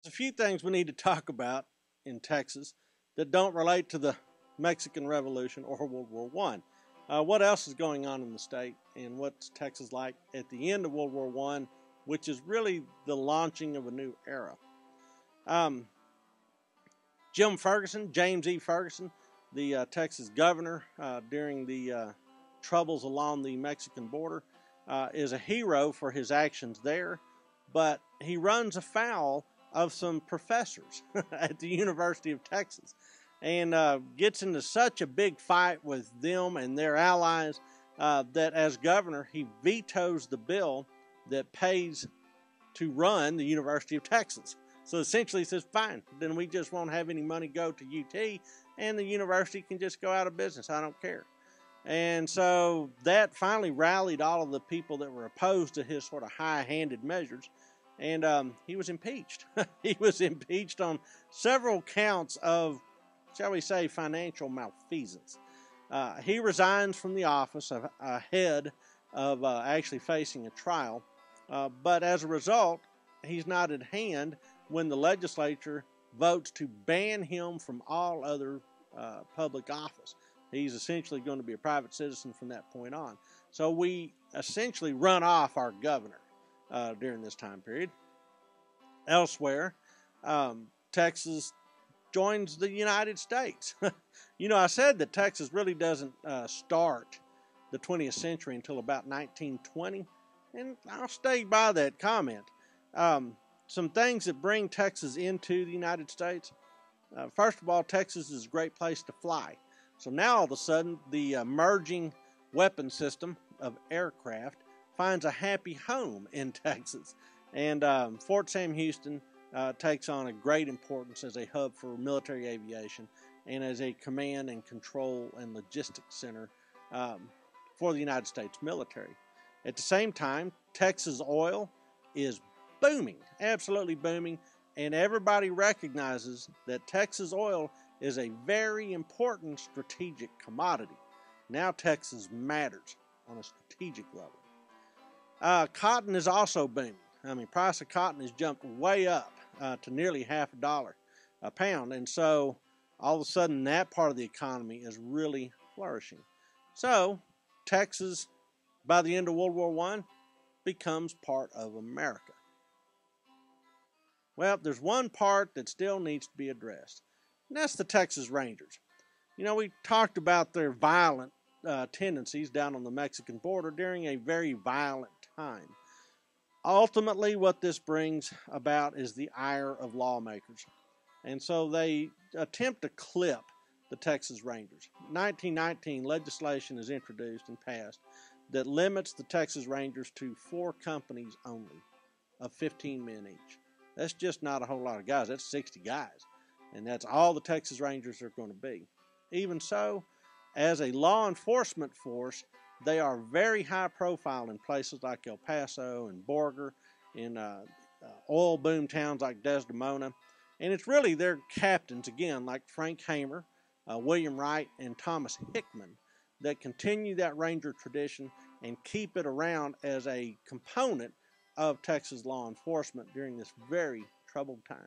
There's a few things we need to talk about in Texas that don't relate to the Mexican Revolution or World War One. What else is going on in the state, and what's Texas like at the end of World War One, which is really the launching of a new era. Um, James E. Ferguson, the Texas governor during the troubles along the Mexican border, is a hero for his actions there, but he runs afoul of some professors at the University of Texas and gets into such a big fight with them and their allies that as governor, he vetoes the bill that pays to run the University of Texas. So essentially he says, fine, then we just won't have any money go to UT and the university can just go out of business. I don't care. And so that finally rallied all of the people that were opposed to his sort of high-handed measures. And he was impeached. He was impeached on several counts of, shall we say, financial malfeasance. He resigns from the office ahead of actually facing a trial. But as a result, he's not at hand when the legislature votes to ban him from all other public office. He's essentially going to be a private citizen from that point on. So we essentially run off our governor during this time period. Elsewhere, Texas joins the United States. I said that Texas really doesn't start the 20th century until about 1920, and I'll stay by that comment. Some things that bring Texas into the United States. First of all, Texas is a great place to fly. So now all of a sudden, the emerging weapon system of aircraft finds a happy home in Texas. And Fort Sam Houston takes on a great importance as a hub for military aviation and as a command and control and logistics center for the United States military. At the same time, Texas oil is booming, absolutely booming, and everybody recognizes that Texas oil is a very important strategic commodity. Now Texas matters on a strategic level. Cotton is also booming. Price of cotton has jumped way up to nearly $50 a pound, and so all of a sudden that part of the economy is really flourishing. So Texas, by the end of World War I, becomes part of America. Well, there's one part that still needs to be addressed, and that's the Texas Rangers. We talked about their violent tendencies down on the Mexican border during a very violent time. Ultimately, what this brings about is the ire of lawmakers. And so they attempt to clip the Texas Rangers. In 1919, legislation is introduced and passed that limits the Texas Rangers to 4 companies only of 15 men each. That's just not a whole lot of guys. That's 60 guys. And that's all the Texas Rangers are going to be. Even so, as a law enforcement force, they are very high profile in places like El Paso and Borger, in oil boom towns like Desdemona. And it's really their captains, again, like Frank Hamer, William Wright, and Thomas Hickman, that continue that Ranger tradition and keep it around as a component of Texas law enforcement during this very troubled time.